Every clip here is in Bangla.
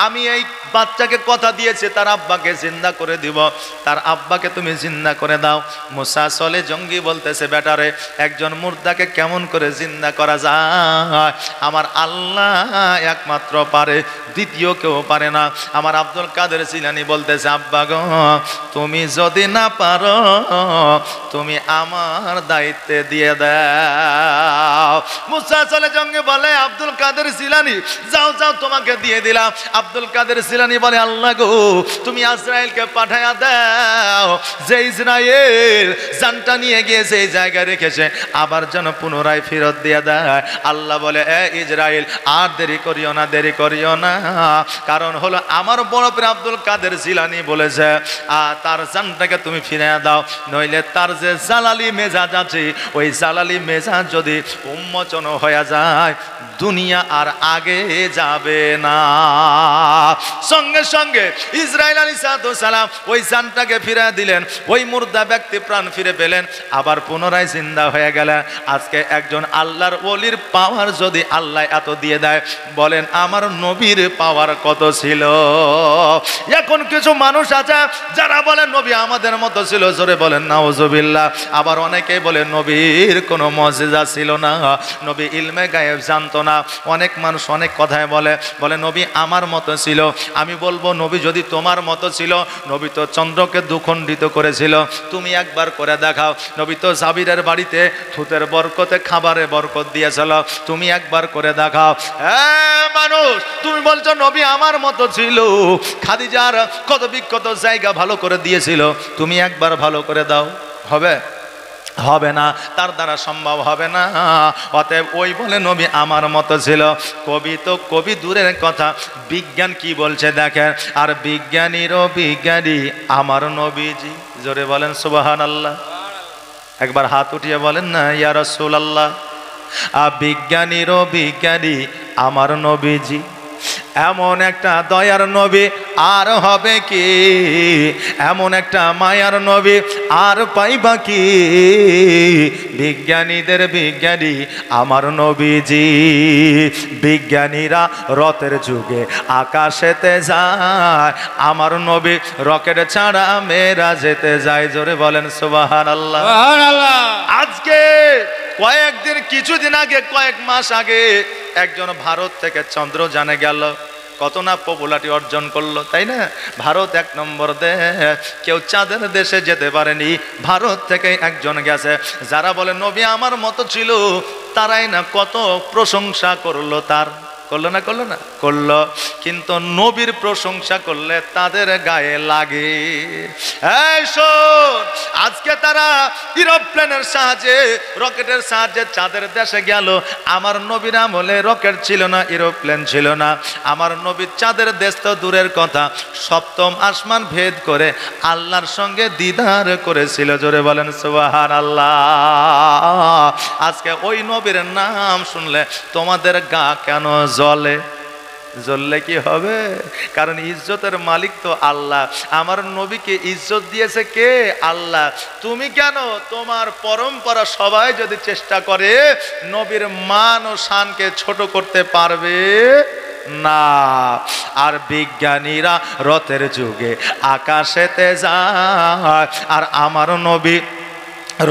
আমি এই বাচ্চাকে কথা দিয়েছি তার আব্বাকে জিন্দা করে দিব, তার আব্বাকে তুমি জিন্দা করে দাও। মুসা সলে জঙ্গি বলতেছে, বেটারে একজন মুর্দাকে কেমন করে জিন্দা করা যায়? আমার আল্লাহ একমাত্র পারে, দ্বিতীয় কেউ পারে না। আমার আব্দুল কাদের জিলানী বলতেছে, আব্বা গো তুমি যদি না পারো তুমি আমার দায়িত্বে দিয়ে দাও। মুসা সলে জঙ্গি বলে, আব্দুল কাদের জিলানী যাও যাও তোমাকে দিয়ে দিলাম। আব্দুল কাদের জিলানী বলে, আল্লাহ গো তুমি আজরাইলকে পাঠায়া দাও, যে ইসরায়েল জানটা নিয়ে গিয়ে সেই জায়গায় রেখেছে আবার যেন পুনরায় ফেরত দিয়ে দেয়। আল্লাহ বলে, এ ইসরায়েল আর দেরি করিও না, দেরি করিও না। কারণ হলো আমার বড় পীর আব্দুল কাদের জিলানী বলেছে তার জানটাকে তুমি ফিরে দাও, নইলে তার যে জালালি মেজাজ আছে ওই জালালি মেজাজ যদি উন্মোচন হয়ে যায় দুনিয়া আর আগে যাবে না। সঙ্গে সঙ্গে ইসরাইল আলাইহিস সালাম ওই জানটাকে ফিরে দিলেন, ওই মুর্দা ব্যক্তি প্রাণ ফিরে পেলেন, আবার পুনরায় জিন্দা হয়ে গেলেন। আজকে একজন আল্লাহর ওলির পাওয়ার যদি আল্লাহ এত দিয়ে দেয়, বলেন আমার নবীর পাওয়ার কত ছিল? এখন কিছু মানুষ আছে যারা বলেন নবী আমাদের মতো ছিল, জোরে বলেন নাউজুবিল্লাহ। আবার অনেকেই বলে নবীর কোনো মুজিজা ছিল না, নবী ইলমে গায়েব জানতো না। অনেক মানুষ অনেক কথায় বলে, বলে নবী আমার মতো ছিল। আমি বলবো নবী যদি তোমার মতো ছিল, নবী তো চন্দ্রকে দুখণ্ডিত করেছিল, তুমি একবার করে দেখাও। নবী তো জাবিরের বাড়িতে থুতের বরকতে খাবারে বরকত দিয়েছিল, তুমি একবার করে দেখাও। মানুষ তুমি বলছো নবী আমার মতো ছিল, খাদিজার কত বিখ্যাত জায়গা ভালো করে দিয়েছিল, তুমি একবার ভালো করে দাও। হবে? হবে না, তার দ্বারা সম্ভব হবে না। অতএব ওই বলে নবী আমার মতো ছিল। কবি তো কবি দূরের কথা, বিজ্ঞান কি বলছে দেখেন। আর বিজ্ঞানীরও বিজ্ঞানী আমার নবীজি, জোরে বলেন সুবহানাল্লাহ। একবার হাত উঠিয়ে বলেন না ইয়া রাসূলুল্লাহ। বিজ্ঞানীরও বিজ্ঞানী আমার নবীজি, এমন একটা দয়ার নবী আর হবে কি, এমন একটা মায়ার নবী আর পাইবা কি? বিজ্ঞানীদের বিজ্ঞানী আমার নবীজি। বিজ্ঞানীরা রথের যুগে আকাশেতে যায়, আমার নবী রকেট ছাড়া মেয়েরা যেতে যায়, জোরে বলেন সুবহানাল্লাহ। আজকে কয়েকদিন কিছুদিন আগে কয়েক মাস আগে একজন ভারত থেকে চন্দ্রযানে গেল, কত না পপুলারিটি অর্জন করলো, তাই না? ভারত এক নম্বর দেশ, কেউ চাঁদের দেশে যেতে পারেনি, ভারত থেকে একজন গেছে। যারা বলে নবী আমার মতো ছিল তারাই না কত প্রশংসা করলো তার, করলো না করলো না করলো, কিন্তু নবীর প্রশংসা করলে তাদের গায়ে লাগে। এই শোন, আজকে তারা এরোপ্লেনের সাহায্যে রকেটের সাহায্যে চাঁদের দেশে গেল, আমার নবীর আমলে রকেট ছিল না, এরোপ্লেন ছিল না। আমার নবী চাঁদের দেশ তো দূরের কথা, সপ্তম আসমান ভেদ করে আল্লাহর সঙ্গে দিদার করেছিল, জোরে বলেন সুবহানাল্লাহ। আজকে ওই নবীর নাম শুনলে তোমাদের গা কেন জ্বলে? জ্বললে কি হবে? কারণ ইজ্জতের মালিক তো আল্লাহ, আমার নবীকে ইজ্জত দিয়েছে কে? আল্লাহ। তুমি কেন? তোমার পরম্পরা সবাই যদি চেষ্টা করে নবীর মান ও শানকে ছোট করতে পারবে না। আর বিজ্ঞানীরা রথের যুগে আকাশেতে যায়, আর আমার নবী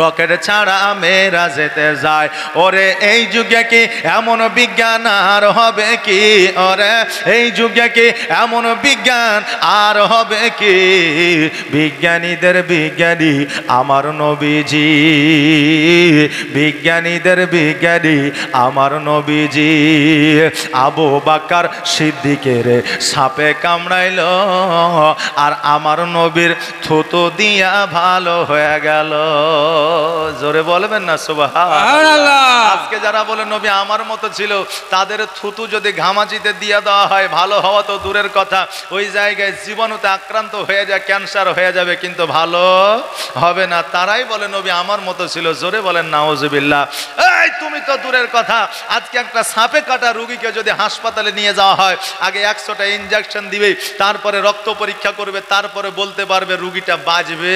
রকেট ছাড়া মেয়েরা যেতে যায়। ওরে এই যুগে কি এমন বিজ্ঞান আর হবে কি? ওরে এই যুগে কি এমন বিজ্ঞান আর হবে কি? বিজ্ঞানীদের বিজ্ঞানী আমার নবীজি, বিজ্ঞানীদের বিজ্ঞানী আমার নবীজি। আবু বকর সিদ্দিকের সাপে কামড়াইল, আর আমার নবীর থুতু দিয়া ভালো হয়ে গেল, জোরে বলবেন না সুবহানাল্লাহ। আজকে যারা বলে নবী আমার মতো ছিল, তাদের থুতু যদি ঘামাচিতে দিয়ে দেওয়া হয়, ভালো হওয়া তো দূরের কথা, ওই জায়গায় জীবাণুতে আক্রান্ত হয়ে যায়, ক্যান্সার হয়ে যাবে, কিন্তু ভালো হবে না। তারাই বলে নবী আমার মতো ছিল, জোরে বলেন নাউজুবিল্লাহ। এই তুমি তো দূরের কথা, আজকে একটা সাপে কাটা রোগীকে যদি হাসপাতালে নিয়ে যাওয়া হয়, আগে 100টা ইনজেকশন দিবে, তারপরে রক্ত পরীক্ষা করবে, তারপরে বলতে পারবে রোগীটা বাঁচবে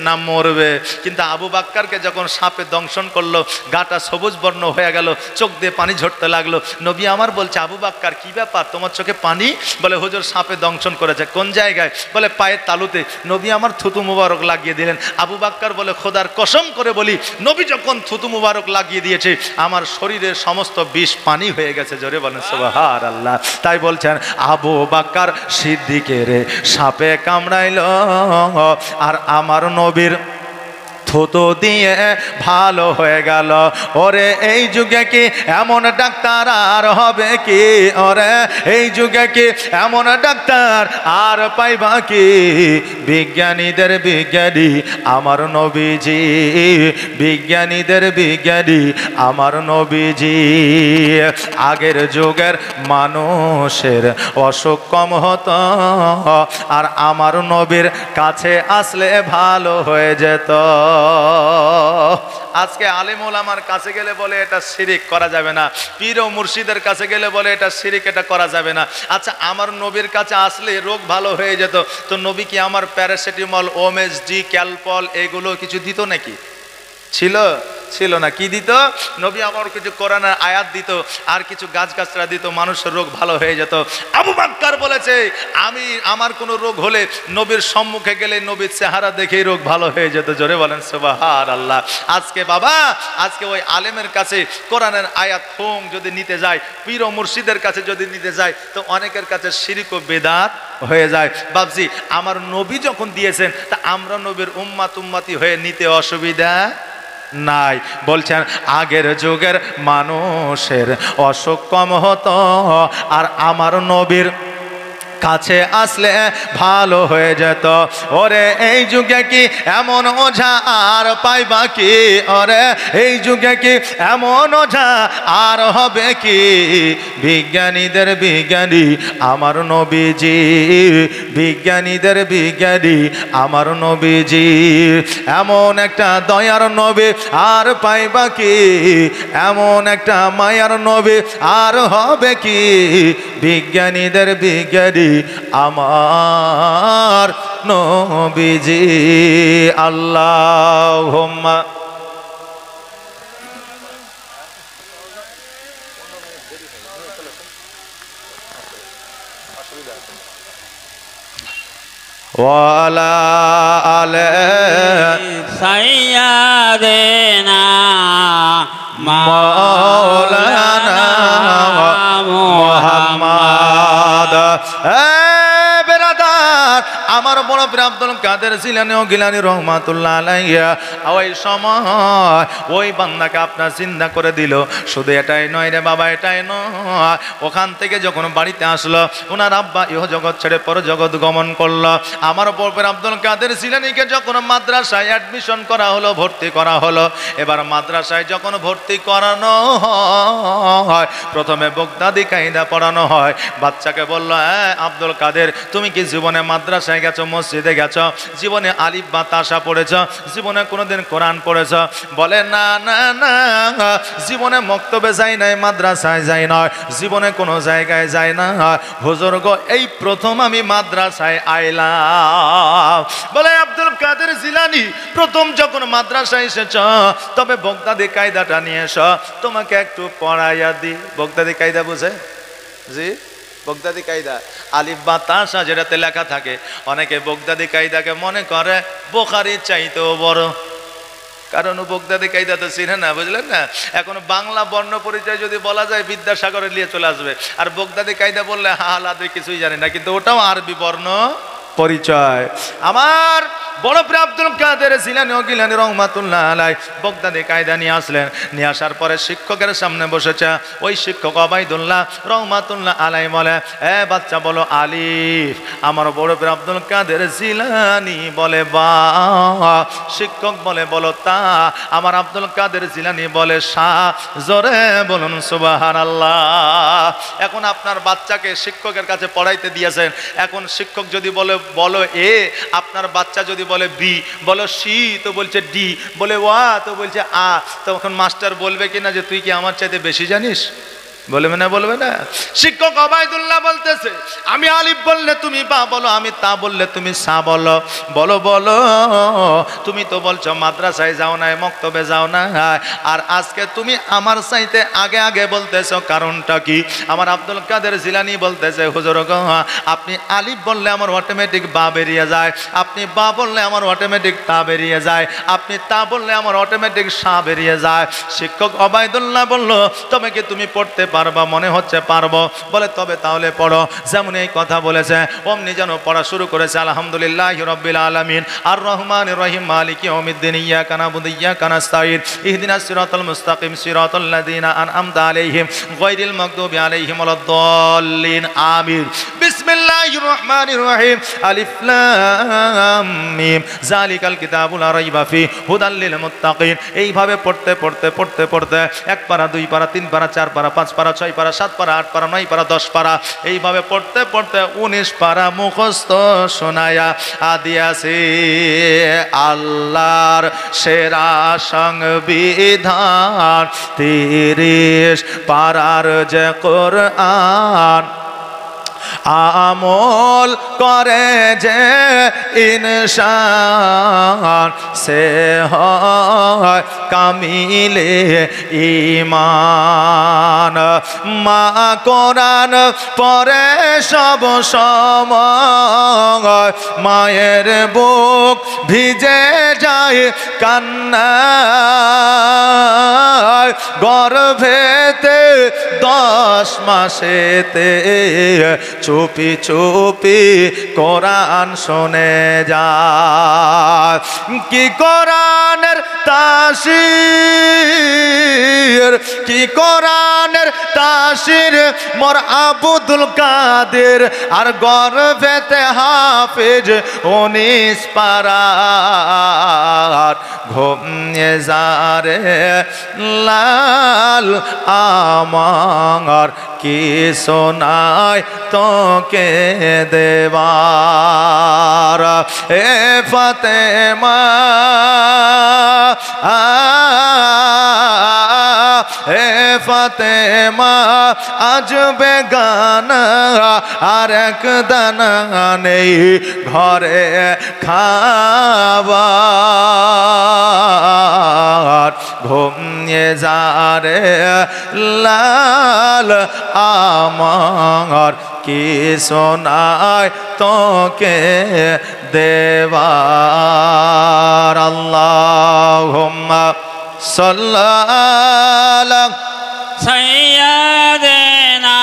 না মরবে। কিন্তু আবু বাক্কারকে যখন সাপে দংশন করলো, গাটা সবুজ বর্ণ হয়ে গেল, চোখ দিয়ে পানি ঝরতে লাগলো। নবী আমার বলছে, আবু বাক্কার কি ব্যাপার, তোমার চোখে পানি? বলে হুজুর সাপে দংশন করেছে। কোন জায়গায়? বলে পায়ের তালুতে। নবী আমার থুতু মুবারক লাগিয়ে দিলেন। আবু বাক্কার বলে, খোদার কসম করে বলি, নবী যখন থুতু মুবারক লাগিয়ে দিয়েছে, আমার শরীরের সমস্ত বিষ পানি হয়ে গেছে। জোরে বলেন সুবহানাল্লাহ। তাই বলছেন, আবু বাক্কার সিদ্দিকের সাপে কামড়াইল, আর আমার নবীর থুতু দিয়ে ভালো হয়ে গেল। ওরে এই যুগে কি এমন ডাক্তার আর হবে কি? ওরে এই যুগে কি এমন ডাক্তার আর পাইবা কি? বিজ্ঞানীদের বিজ্ঞানী আমার নবীজি, বিজ্ঞানীদের বিজ্ঞানী আমার নবীজি। আগের যুগের মানুষের অসুখ কম হতো, আর আমার নবীর কাছে আসলে ভালো হয়ে যেত। আজকে আলেম ওলামার কাছে গেলে বলে এটা শিরিক করা যাবে না, পীর ও মুর্শিদের কাছে গেলে বলে এটা শিরিক, এটা করা যাবে না। আচ্ছা, আমার নবীর কাছে আসলে রোগ ভালো হয়ে যেত, তো নবী কি আমার প্যারাসিটামল, ওএমএসডি, ক্যালপল এগুলো কিছু দিত নাকি? ছিল না। কি দিত? নবী আমার কিছু কোরআনের আয়াত দিত, আর কিছু গাছগাছরা দিত, মানুষের রোগ ভালো হয়ে যেত। আবু বাক্কার বলেছে, আমার কোনো রোগ হলে নবীর সম্মুখে গেলে নবীর চেহারা দেখেই রোগ ভালো হয়ে যেত। জোরে বলেন সুবহানাল্লাহ। আজকে বাবা, আজকে ওই আলেমের কাছে কোরআনের আয়াত ফোং যদি নিতে যায়, পীর ও মুর্শিদের কাছে যদি নিতে যায়, তো অনেকের কাছে শিরক ও বেদাত হয়ে যায়। বাবজি, আমার নবী যখন দিয়েছেন, তা আমরা নবীর উম্মতি হয়ে নিতে অসুবিধা নাই। বলছেন, আগের যুগের মানুষের অসুখ কম হতো, আর আমার নবীর কাছে আসলে ভালো হয়ে যেত। ওরে এই যুগে কি এমন ওঝা আর পাইবা কি? ওরে এই যুগে কি এমন ওঝা আর হবে কি? বিজ্ঞানীদের বিজ্ঞানী আমার নবীজি, বিজ্ঞানীদের বিজ্ঞানী আমার নবীজি। এমন একটা দয়ার নবী আর পাইবা কি? এমন একটা মায়ার নবী আর হবে কি? বিজ্ঞানীদের বিজ্ঞানী আমার নবীজি। আল্লাহুম্মা ওয়ালা আলে সাইয়্যিদিনা মাওলানা মুহাম্মদ। আমার বড় পীর আব্দুল কাদের জিলানী ও গিলানী রহমাতুল্লাহ আলাইহি ওই সময় ওই বান্দাকে আপনার চিন্তা করে দিল। শুধু এটাই নয় রে বাবা, এটাই নয়, ওখান থেকে যখন বাড়িতে আসলো, ওনার আব্বা ইহ জগৎ ছেড়ে পর জগৎ গমন করলো। আমার বড় পীর আব্দুল কাদের জিলানীকে যখন মাদ্রাসায় অ্যাডমিশন করা হলো, ভর্তি করা হলো, এবার মাদ্রাসায় যখন ভর্তি করানো হয়, প্রথমে বগদাদি কায়দা পড়ানো হয়। বাচ্চাকে বলল, হ্যাঁ আব্দুল কাদের, তুমি কি জীবনে মাদ্রাসায় গেছো, মসজিদে গেছো, জীবনে আলিফ বা তাসা পড়েছ, জীবনে কোনোদিন কোরআন পড়েছ? বলে না না না, জীবনে মক্তবে যাই নাই, মাদ্রাসায় যাই নয়, জীবনে কোনো জায়গায় যাই না। হুজুর গো, এই প্রথম আমি মাদ্রাসায় আইলাম। বলে আব্দুল কাদের জিলানী, প্রথম যখন মাদ্রাসায় এসেছ, তবে বগদাদি কায়দাটা নিয়ে এসো, তোমাকে একটু পড়াইয়া দি। বগদাদি কায়দা বুঝে? জি, বগদাদি কায়দা আলিফ বা তাসা যেটাতে লেখা থাকে, অনেকে বগদাদি কায়দাকে মনে করে বুখারীর চাইতেও বড়, কারণ বগদাদি কায়দা তো চিনে না, বুঝলেন না? এখন বাংলা বর্ণ পরিচয় যদি বলা যায়, বিদ্যাসাগরে নিয়ে চলে আসবে, আর বগদাদি কায়দা বললে হালাদে কিছুই জানে না, কিন্তু ওটাও আরবি বর্ণ পরিচয়। আমার বড় পীর আব্দুল কাদের জিলানী ও গিলানী রহমাতুল্লাহ আলাইহি বগদাদি কায়দা নিয়ে আসলেন। নিয়ে আসার পরে শিক্ষকের সামনে বসেছে। ওই শিক্ষক ওবাইদুল্লাহ রহমাতুল্লাহ আলাইহি বলে, এ বাচ্চা বলো আলিফ। আমার বড় পীর আব্দুল কাদের জিলানী বলে বা। শিক্ষক বলে বলো তা। আমার আব্দুল কাদের জিলানী বলে সা। জোরে বলুন সুবহানাল্লাহ। এখন আপনার বাচ্চাকে শিক্ষকের কাছে পড়াইতে দিয়েছেন, এখন শিক্ষক যদি বলো এ, আপনার বাচ্চা যদি বলে বি, বলো সি তো বলছে ডি, বলে ওয়া তো বলছে আ, তখন মাস্টার বলবে কিনা যে তুই কি আমার চাইতে বেশি জানিস? বলবে না বলবে না? শিক্ষক ওবায়দুল্লাহ বলতেছে আমি আলিফ বললে তুমি বা বলো, আমি তা বললে তুমি সা বলো। বলো বলো, তুমি তো বলছো মাদ্রাসায় যাও না, মক্তবে যাও না, আর আজকে তুমি আমার চাইতে আগে আগে বলতেছো, কারণটা কি? আমার আব্দুল কাদের জিলানী বলতেছে হুজুর গো, আপনি আলিফ বললে আমার অটোমেটিক বা বেরিয়ে যায়, আপনি বা বললে আমার অটোমেটিক তা বেরিয়ে যায়, আপনি তা বললে আমার অটোমেটিক সা বেরিয়ে যায়। শিক্ষক ওবায়দুল্লাহ বলল তবে কি তুমি পড়তে পারবা? মনে হচ্ছে পারবো। বলে তবে তাহলে পড়ো। যেমন এই কথা বলেছে অমনি যেন পড়া শুরু করেছে। আলহামদুলিল্লাহি রাব্বিল আলামিন আর রহমানির রহিম মালিকি ইয়াউমিদ্দিন ইয়্যাকা না'বুদু ওয়া ইয়্যাকা নাস্তাঈন ইহদিনাস সিরাতাল মুস্তাকিম সিরাতাল লাযিনা আন'আমতা আলাইহিম গায়রিল মাগদুবি আলাইহিম ওয়ালাদ-দাল্লিন। আমিন। বিসমিল্লাহির রহমানির রহিম। আলিফ লাম মিম যালিকাল কিতাবু লা রাইবা ফি হুদাল লিল মুত্তাকিন। এইভাবে পড়তে পড়তে পড়তে পড়তে 1 পারা 2 পারা 3 পারা 4 পারা 5 পারা 6 পারা 7 পারা 8 পারা 9 পারা 10 পারা এইভাবে পড়তে পড়তে 19 পারা মুখস্থ শোনায়া দিয়াছে। আল্লাহর সেরা সংবিধান 30 পারার যে কোরআন আমল করে যে ইনসান সে হয় কামিলে ঈমান। মা কোরআন পড়ে সব সময়, মায়ের বুক ভিজে যায় কান্নায়, গর্ভেতে 10 মাসেতে চুপি চুপি কোরআন শুনে যায়। কি কোরআনের তাসির, কি কোরআনের তাসির মোর আব্দুল কাদের, আর গর্ভেতে হাফেজ 19 পারার। ঘুমিয়ে যারে লাল আমার কি শোনায় তোকে দেবার। এ ফাতেমা এ ফাতেমা আজ বেগানা আর এক দানা নেই ঘরে খাবার। ঘুমিয়ে যারে লাল আমার কি শোনায় তোকে দেবার। আল্লাহুম্মা সাল্লি সাইয়্যিদিনা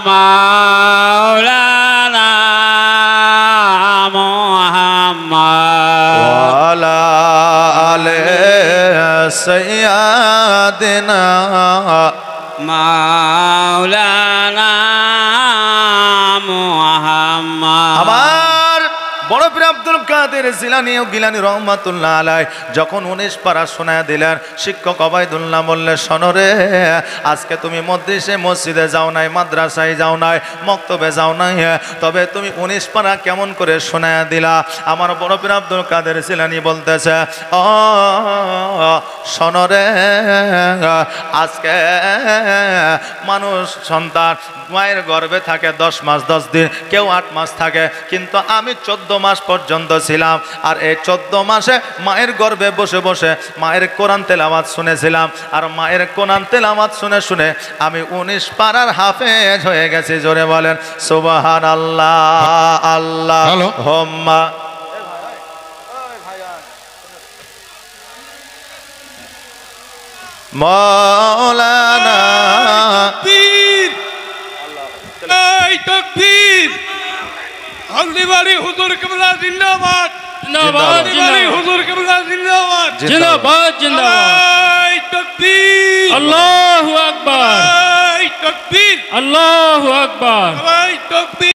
মাওলানা মুহাম্মদ ওয়া আলা আলি সাইয়্যিদিনা মাওলানা মুহাম্মদ। আমার বড় পীর আব্দুল কাদের জিলানী ও গিলানী রহমাতুল্লাহ আলাইহি যখন 19 পারা শোনায় দিলেন, শিক্ষক ওবায়দুল্লাহ বললে শোনো রে, আজকে তুমি মসজিদে যাও নাই, মাদ্রাসায় যাও নাই, মক্তবে যাও নাই, তবে তুমি 19 পারা কেমন করে শোনায় দিলা? আমার বড় পীর আব্দুল কাদের জিলানী বলতেছে ও শোনো রে, আজকে মানুষ সন্তান মায়ের গর্ভে থাকে 10 মাস 10 দিন, কেউ 8 মাস থাকে, কিন্তু আমি 14 মাস পর্যন্ত ছিলাম। আর এই 14 মাসে মায়ের গর্ভে বসে বসে মায়ের কোরআন তেলাওয়াত শুনেছিলাম, আর মায়ের কোরআন তেলাওয়াত শুনে শুনে আমি 19 পারার হাফেজ হয়ে গেছি। জোরে বলেন সুবহানাল্লাহ। আল্লাহুম্মা মাওলানা তাকবীর। হলদিবাড়ি হুজুর কিবলা জিন্দাবাদ, জিন্দাবাদ। হলদিবাড়ি হুজুর কিবলা জিন্দাবাদ, জিন্দাবাদ জিন্দাবাদ। তাকবীর। আল্লাহু আকবার, তাকবীর। আল্লাহু আকবার। তাকবীর।